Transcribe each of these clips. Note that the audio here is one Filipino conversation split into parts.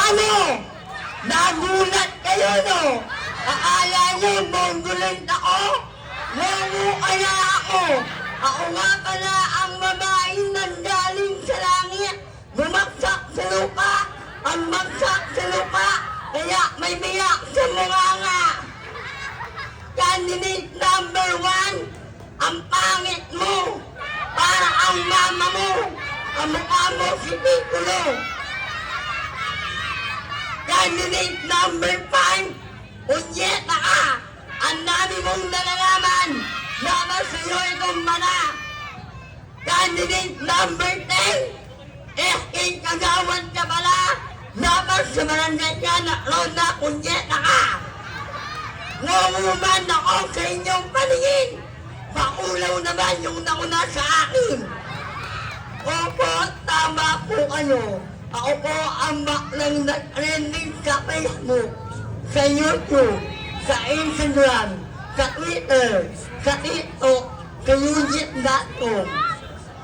Ano? Nagulat kayo, no? Akala nyo, mongolin ako? Ngungu kaya ako. Ako nga pala ang babaeng nanggaling sa langit. Bumagsak sa lupa. Ang bagsak sa lupa. Kaya may biyak sa mukha nga. Candidate number 1, ang pangit mo. Para ang mama mo. Kamukha mo si Piccolo. Candidate number 5, unyeta ka. Ang dami mong nalalaman. Laban sa iyo itong mana. Candidate number 10, king kagawad ka pala. Laban sa barangay ka na ronda, unyeta ka. Ngunguman ako sa inyong paningin. Pakulaw naman yung nauna sa akin. Opo, tama po kayo. Ako po ang baklang nag-trending sa Facebook, sa YouTube, sa Instagram, sa Twitter, sa TikTok, sa Youtube.com.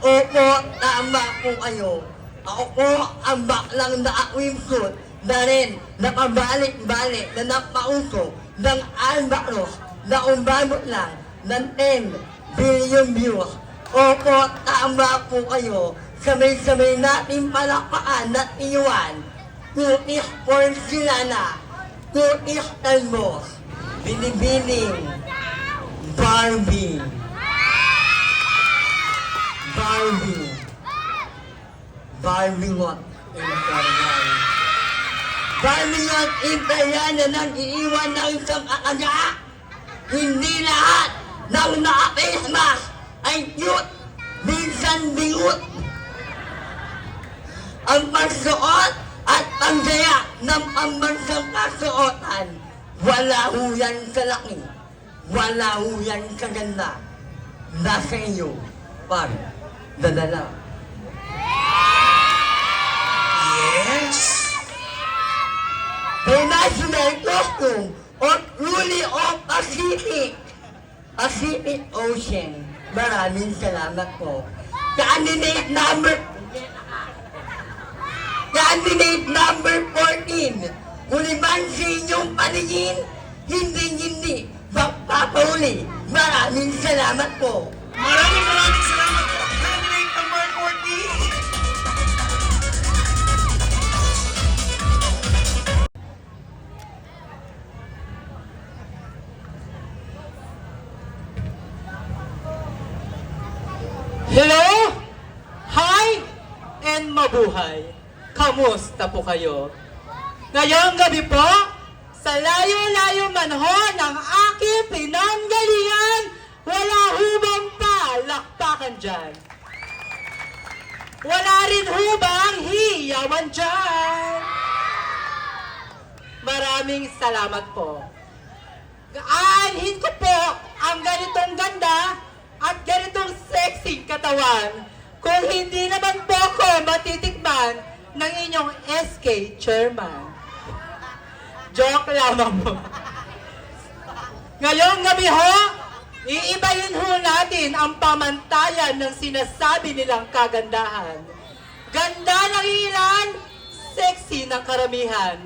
Opo, tama po kayo. Ako po ang baklang na-swimsuit na rin napabalik-balik na napauso ng Albacros na umabot lang ng 10 billion views. Opo, tama po kayo. Sabay-sabay natin palakpakan at iwan. Kutis Porcelana, Kutis Talbos, Binibining, Barbie. Barbie what? Barbie what? Intayan na nag-iiwan ng isang akaga. Hindi lahat ng naka-face ay cute. Minsan bingut. Ang pagsuot at panggaya ng pambansang kasuotan, wala ho yan sa laki, wala ho yan sa ganda. Nasa iyo, par, dadala. Yes! The national costume of Ruli of Pacific Ocean. Maraming salamat po. Candidate number 14, uliban sa inyong paningin, hindi, magpapahuli. Maraming salamat po. Maraming salamat po, candidate number 14. Hello? Hi? And mabuhay. Kamusta po kayo? Ngayong gabi po, sa layo-layo man ho ng aking pinanggalingan, wala hubang palakpakan dyan. Wala rin hubang hiyawan dyan. Maraming salamat po. Aanhin ko po ang ganitong ganda at ganitong sexy katawan kung hindi naman po ko matitikman ng inyong SK chairman. Joke lamang po. Ngayong gabi ho, iibayin ho natin ang pamantayan ng sinasabi nilang kagandahan. Ganda ng ilan, sexy ng karamihan,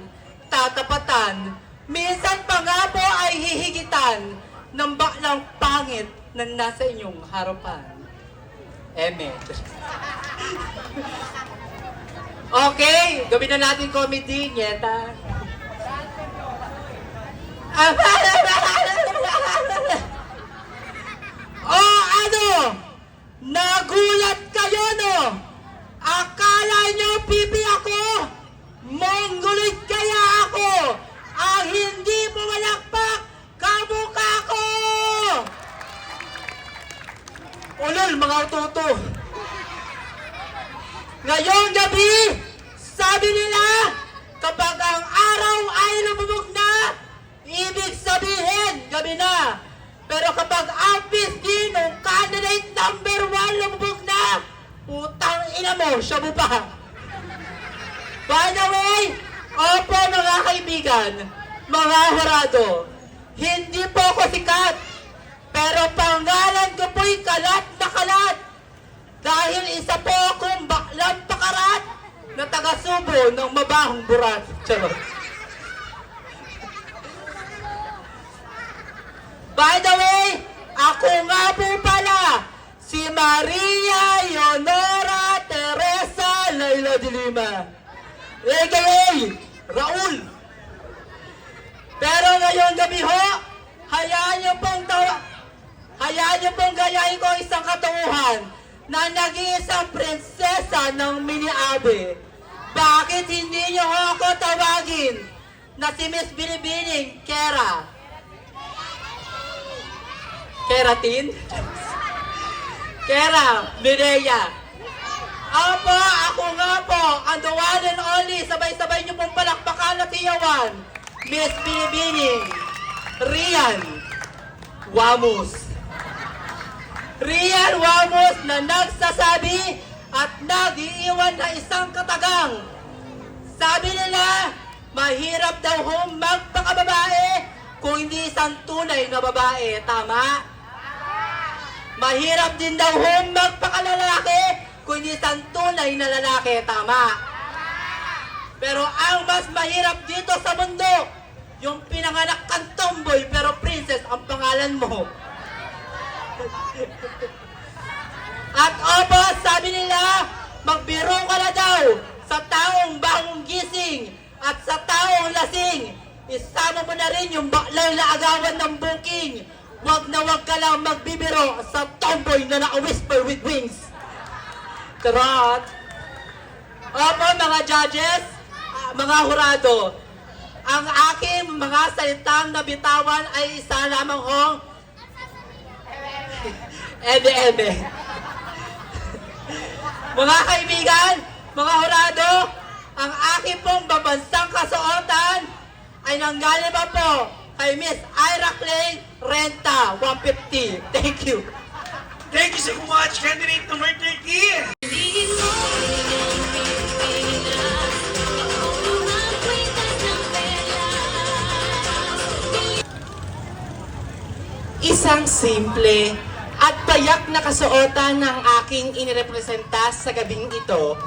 tatapatan, minsan pa nga po ay hihigitan ng baklang pangit na nasa inyong harapan. Eme. Okay, gawin na natin comedy, nyeta. Oh, ano? Nagulat kayo, no? Akala nyo pipi ako? Mongoloid kaya ako? Ang hindi pumalakpak, kamukha ko! Ulol, mga ututo. Ngayong gabi, sabi nila, kapag ang araw ay lumubog na, ibig sabihin, gabi na. Pero kapag ang pisngi ng candidate number 1 lumubog na, putang ina mo, siya mo pa. By the way, opo mga kaibigan, mga horado, hindi po ako sikat, pero pangalan ko po'y kalat na kalat. Dahil isa po akong baklang pakarat, na taga-Subo ng mabahong burat. Charot. By the way, ako nga po pala, si Maria Leonora Teresa Laila de Lima, a.k.a. Raul. Pero ngayong gabi ho, hayaan niyo pong gayahin ko isang katauhan na nag-iisang prinsesa ng Mini-Abe. Bakit hindi niyo ho ako tawagin na si Miss Binibining Kera? Keratin? Kera, Mireya. Opo, ako nga po, ang the one and only, sabay-sabay niyo pong palakpakan at iyawan, Miss Binibining Rian Wamus. Rian Wamus na nagsasabi at nag-iiwan na isang katagang. Sabi nila, mahirap daw hong magpakababae kung hindi isang tunay na babae. Tama? Mahirap din daw hong magpakalalaki kung hindi isang tunay na lalaki. Tama? Pero ang mas mahirap dito sa mundo, yung pinanganak kang tomboy pero princess ang pangalan mo. At opo, sabi nila, magbiro ka na daw sa taong bagong gising at sa taong lasing. Isama mo na rin yung baklang laagawan ng booking. Wag na wag ka lang magbibiro sa tomboy na naka-whisper with wings. Charot. Opo, mga judges, mga hurado, ang aking mga salitang nabitawan ay isa lamang hong ebe-ebe. Mga kaibigan, mga hurado, ang aking pong babansang kasuotan ay nanggaling pa po kay Miss Ira Clay Renta, 150. Thank you. Thank you so much, candidate number 30. Isang simple at payak na kasuotan ng aking inirepresenta sa gabing ito.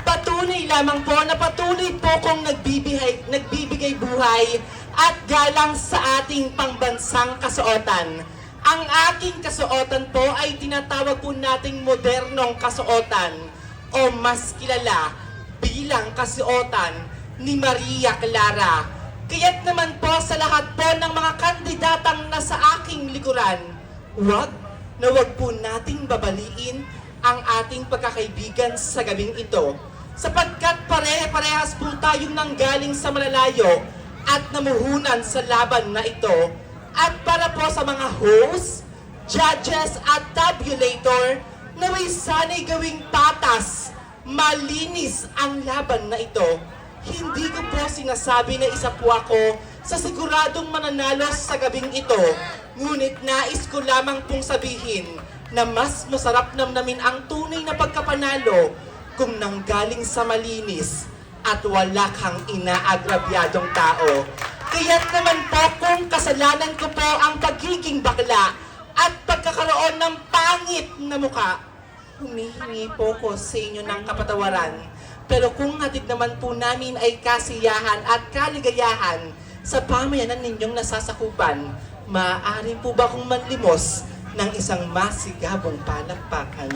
Patunay lamang po na patuloy po kong nagbibigay buhay at galang sa ating pangbansang kasuotan. Ang aking kasuotan po ay tinatawag po nating modernong kasuotan o mas kilala bilang kasuotan ni Maria Clara. Kaya't naman po sa lahat po ng mga kandidatang nasa aking likuran, wag po nating babaliin ang ating pagkakaibigan sa gabing ito. Sapagkat pare-parehas po tayong nanggaling sa malalayo at namuhunan sa laban na ito. At para po sa mga hosts, judges at tabulator, naway sana'y gawing patas, malinis ang laban na ito. Hindi ko po sinasabi na isa po ako sa siguradong mananalo sa gabing ito. Ngunit nais ko lamang pong sabihin na mas masarap namnamin ang tunay na pagkapanalo kung nanggaling sa malinis at wala kang inaagrabyadong tao. Kaya't naman po kung kasalanan ko po ang pagiging bakla at pagkakaroon ng pangit na muka, humihingi po ko sa inyo ng kapatawaran. Pero kung hatid naman po namin ay kasiyahan at kaligayahan sa pamayanan ninyong nasasakupan, maaari po ba kong manlimos ng isang masigabong palakpakan?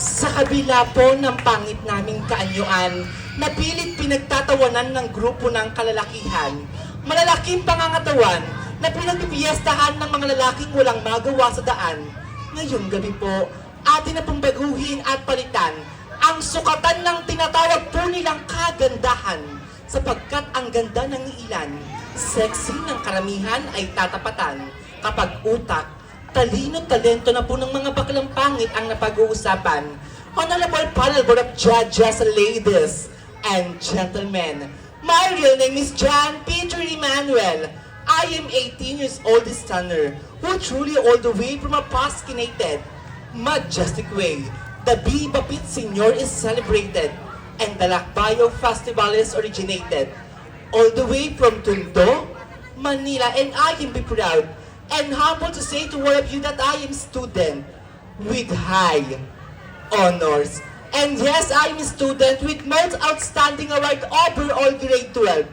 Sa kabila po ng pangit naming kaanyuan, napilit pinagtatawanan ng grupo ng kalalakihan, malalaking pangangatawan na pinagpipiestahan ng mga lalaking walang magawa sa daan. Ngayong gabi po, atin na pong baguhin at palitan ang sukatan ng tinatawag po nilang kagandahan, sapagkat ang ganda ng ilan, sexy ng karamihan ay tatapatan kapag utak, talino, talento na po ng mga baklang pangit ang napag-uusapan. Honorable panel board of judges, ladies and gentlemen, my real name is John Peter Emmanuel. I am 18 years old this stunner, who truly all the way from a Pasquinated, majestic way. The Viva Pit Senior is celebrated, and the Lakbayo Festival is originated. All the way from Tondo, Manila, and I can be proud and humble to say to all of you that I am student with high honors. And yes, I am a student with most outstanding award overall grade 12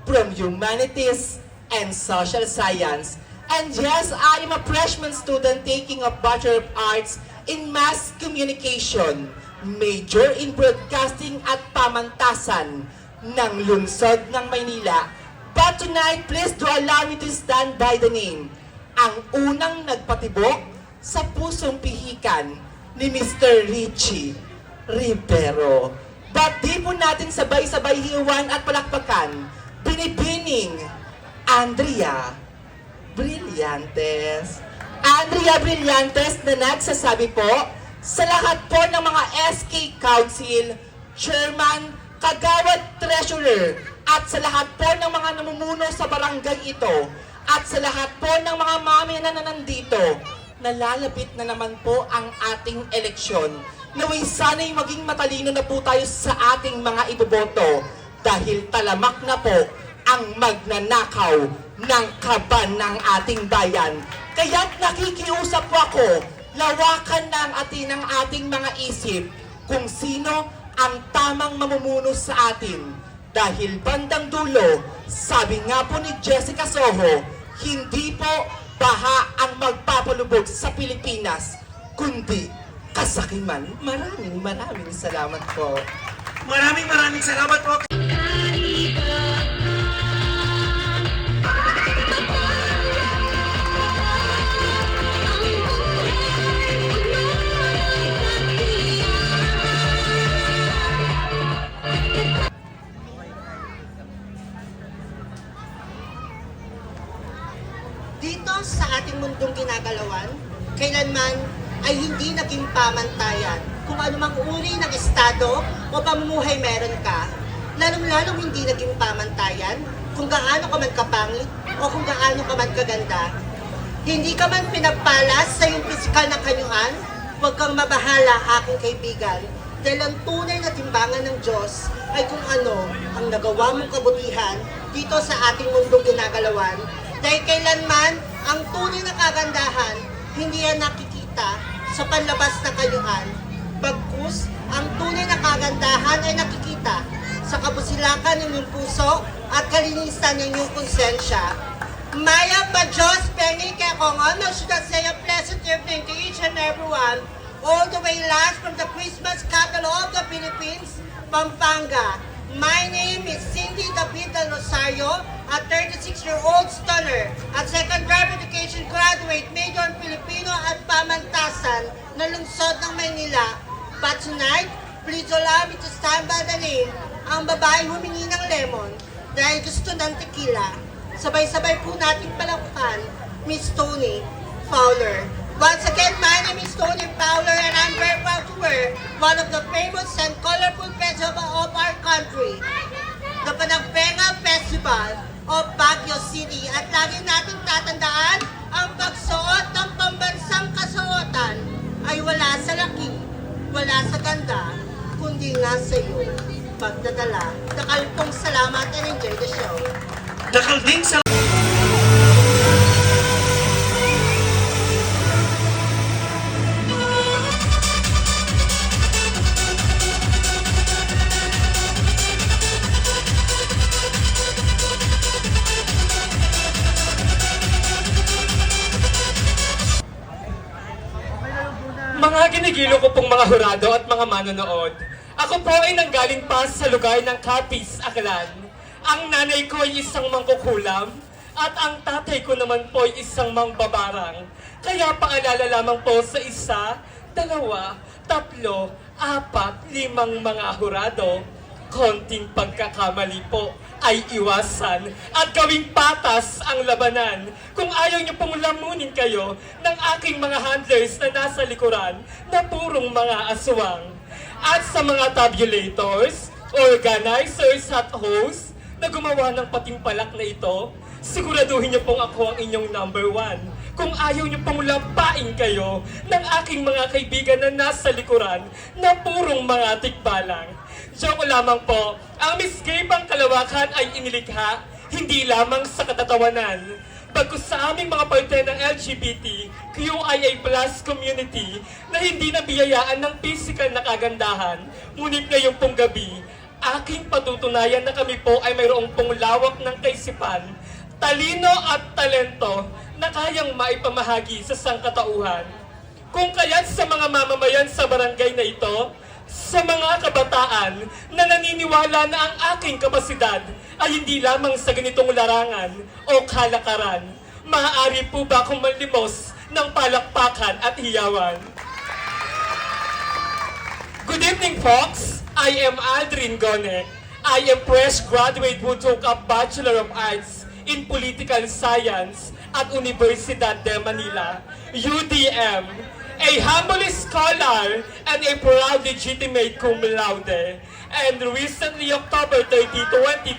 from Humanities and Social Science. And yes, I am a freshman student taking a Bachelor of Arts in Mass Communication, major in Broadcasting at Pamantasan ng Lungsod ng Maynila. But tonight, please do allow me to stand by the name, ang unang nagpatibok sa pusong pihikan ni Mr. Richie Rivero. But di po natin sabay-sabay hiwan at palakpakan, binibining Andrea Brillantes. Andrea Brillantes na nagsasabi po sa lahat po ng mga SK Council, Chairman, Kagawad Treasurer, at sa lahat po ng mga namumuno sa barangay ito, at sa lahat po ng mga mami na nandito, nalalapit na naman po ang ating eleksyon. Naway sana'y maging matalino na po tayo sa ating mga iboboto dahil talamak na po ang magnanakaw ng kaban ng ating bayan. Kaya't nakikiusap po ako, lawakan ng ating mga isip kung sino ang tamang mamumuno sa atin. Dahil bandang dulo, sabi nga po ni Jessica Soho, hindi po baha ang magpapalubog sa Pilipinas, kundi kasakiman. Maraming salamat po. Maraming salamat po. Dito sa ating mundong ginagalawan, kailanman ay hindi naging pamantayan kung anumang uri ng estado o pamumuhay meron ka, lalong-lalong hindi naging pamantayan kung gaano ka man kapangit o kung gaano ka man kaganda. Hindi ka man pinagpalas sa iyong pisikal na kanyuan, huwag kang mabahala, aking kaibigan, dahil ang tunay na timbangan ng Diyos ay kung ano ang nagawa mong kabutihan dito sa ating mundong ginagalawan. Dahil kailanman, ang tunay na kagandahan, hindi yan nakikita sa panlabas na kanyuan. Bagkus, ang tunay na kagandahan ay nakikita sa kabusilakan ng iyong puso at kalinisan ng iyong konsensya. Maya pa Diyos, pengi kaya kung ano should I say a pleasant evening to each and everyone, all the way last from the Christmas capital of the Philippines, Pampanga. My name is Cindy David Del Rosario, a 36-year-old stunner at second driver education graduate, major in Filipino at Pamantasan na lungsod ng Maynila. But tonight, please allow me to stand by the name, ang babaeng humingi ng lemon dahil gusto ng tequila. Sabay-sabay po nating palakpan, Miss Tony Fowler. Once again, my name is Tony Fowler and I'm very proud to wear one of the famous and colorful festival of our country, the Panagbenga Festival of Baguio City. At lagi nating tatandaan, ang pagsuot ng pambansang kasuotan ay wala sa laki, wala sa ganda, kundi nga sa iyo pagdadala. Dakal pong salamat and enjoy the show. Dakal din sa... Mga ginigilo ko pong mga hurado at mga manonood, ako po ay nanggaling pa sa lugar ng Capiz, Aklan. Ang nanay ko ay isang mangkukulam at ang tatay ko naman po ay isang mangbabarang. Kaya paalala lamang po sa 1, 2, 3, 4, 5 mga hurado, konting pagkakamali po ay iwasan at gawing patas ang labanan. Kung ayaw niyo pong lamunin kayo ng aking mga handlers na nasa likuran na purong mga aswang. At sa mga tabulators, organizers at hosts na gumawa ng patimpalak na ito, siguraduhin niyo pong ako ang inyong number 1. Kung ayaw niyo pong lampain kayo ng aking mga kaibigan na nasa likuran na purong mga tikbalang. Joke lamang po, ang Miss Gay Kalawakan ay inilikha hindi lamang sa katatawanan, Bagkus sa aming mga parte ng LGBT, QIA plus community na hindi nabiyayaan ng physical na kagandahan, ngunit ngayong pong gabi, aking patutunayan na kami po ay mayroong pong lawak ng kaisipan, talino at talento na kayang maipamahagi sa sangkatauhan. Kung kaya't sa mga mamamayan sa barangay na ito, sa mga kabataan na naniniwala na ang aking kapasidad ay hindi lamang sa ganitong larangan o kalakaran, maaari po ba akong manlimos ng palakpakan at hiyawan? Good evening, folks! I am Aldrin Gone. I am fresh graduate who took up Bachelor of Arts in Political Science at Universidad de Manila, UDM. A humble scholar and a proud legitimate cum laude. And recently, October 30, 2023,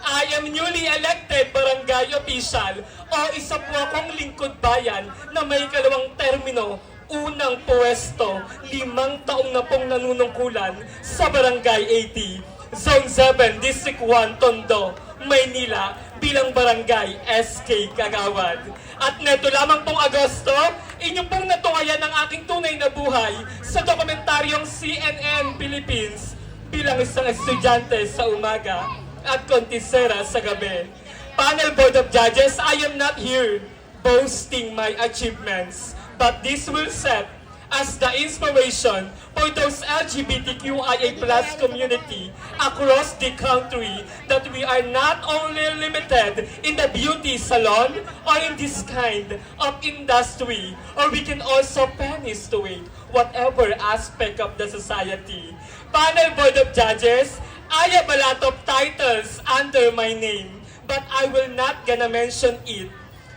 I am newly elected barangay official o isa po akong lingkod bayan na may kalawang termino, unang pwesto, 5 taong na pong nanunungkulan sa Barangay 80, Zone 7, District 1, Tondo, Maynila, bilang Barangay SK Kagawad. At neto lamang pong Agosto, inyo pong natungayan ang aking tunay na buhay sa dokumentaryong CNN Philippines bilang isang estudyante sa umaga at kontisera sa gabi. Panel Board of Judges, I am not here boasting my achievements, but this will set as the inspiration for those LGBTQIA+ community across the country that we are not only limited in the beauty salon or in this kind of industry, or we can also penetrate whatever aspect of the society. Panel Board of Judges, I have a lot of titles under my name, but I will not gonna mention it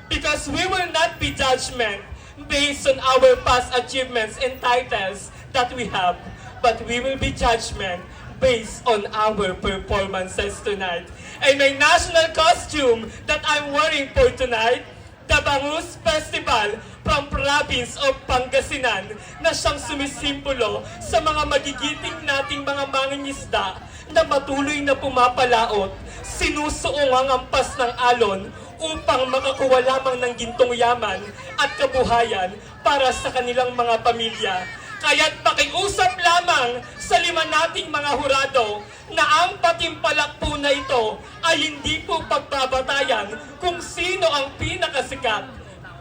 because we will not be judgment based on our past achievements and titles that we have, but we will be judgment based on our performances tonight. And my national costume that I'm wearing for tonight, the Bangus Festival from province of Pangasinan, na siyang sumisimbolo sa mga magigiting nating mga mangingisda na patuloy na pumapalaot, sinusuong ang ampas ng alon upang makakuha lamang ng gintong yaman at kabuhayan para sa kanilang mga pamilya. Kaya't pakiusap lamang sa 5 nating mga hurado na ang patimpalak po na ito ay hindi po pagbabatayan kung sino ang pinakasikat,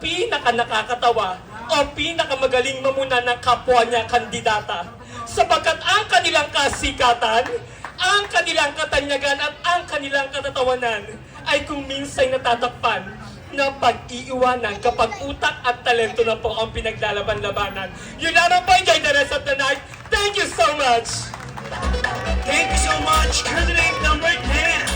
pinakanakakatawa o pinakamagaling mamuna ng kapwa niya kandidata. Sapagkat ang kanilang kasikatan, ang kanilang katanyagan at ang kanilang katatawanan ay kung minsay natatakpan na pag-iiwanan kapag utak at talento na po ang pinaglalaban-labanan. Yun lamang po, enjoy the rest of the night. Thank you so much! Thank you so much, candidate number 10.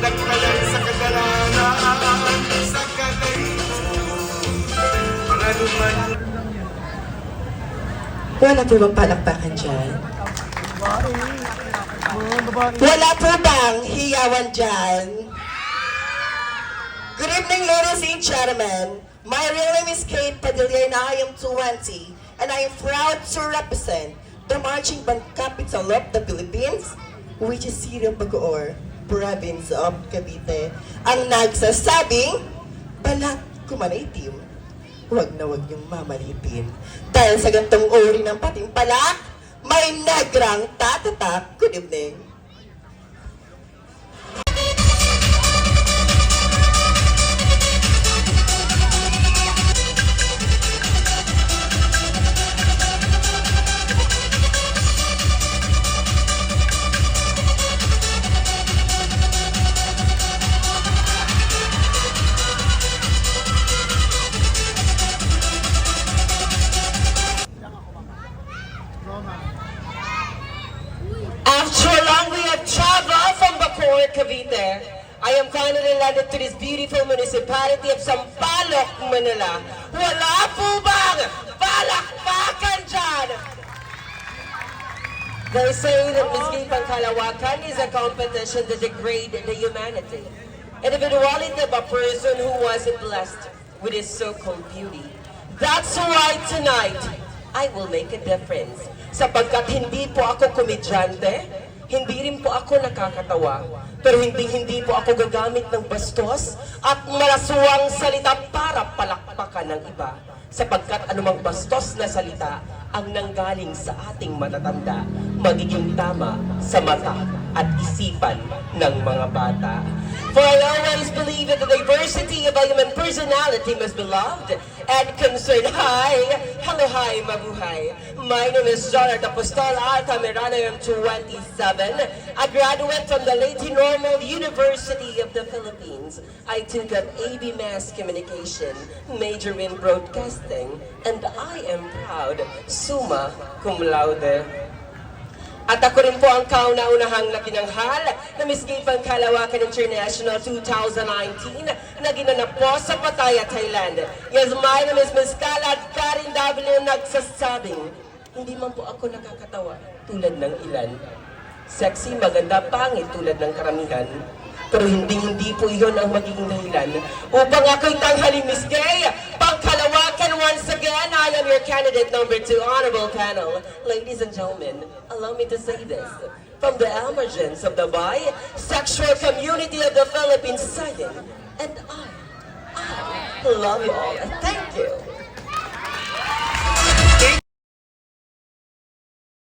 Nagkalan sa kadalanan, sa kalayo, mga luman. Wala po bang palakpakan dyan? Wala po bang hiyawan dyan? Good evening, ladies and gentlemen. My real name is Kate Padilla and I am 20. And I am proud to represent the marching band capital of the Philippines, which is City of Bacoor, province of Cavite. Ang nagsasabing, balat ko man itim, huwag na huwag niyong mamalitin. Dahil sa gantong uri ng patimpalak, may negrang tatatak. Good evening. After a long way of travel from Bacoor, Cavite, I am finally landed to this beautiful municipality of Sampaloc, Manila. Wala po bang palakpakan dyan? They say that Miski Pangkalawakan is a competition to degrade the humanity. Individuality of a person who wasn't blessed with his so-called beauty. That's why tonight, I will make a difference. Sapagkat hindi po ako komedyante, hindi rin po ako nakakatawa, pero hindi po ako gagamit ng bastos at malaswang salita para palakpakan ng iba. Sapagkat anumang bastos na salita ang nanggaling sa ating matatanda, magiging tama sa mata at isipan ng mga bata. For I always believe that the diversity of a human personality must be loved and concerned. Hi! Hello, hi, mabuhay. My name is Jonard Apostol Altamirano. I am 27, a graduate from the Leyte Normal University of the Philippines. I took up AB Mass Communication, major in broadcasting, and I am proud, summa cum laude. At ako rin po ang kauna-unahang nakinanghal na Miss Gay Pangkalawakan International 2019 na ginanap po sa Pattaya, Thailand. Yes, my name is Miss Kalad Karin W. Nagsasabing, hindi man po ako nakakatawa tulad ng ilan. Sexy, maganda, pangit tulad ng karamihan. Pero hindi po iyon ang magiging dahilan upang ako'y tanghaling Miss Gay Pangkalawakan. Once again, I am your candidate number 2, honorable panel. Ladies and gentlemen, allow me to say this. From the emergence of the bisexual community of the Philippines, saying, and I love you all. Thank you.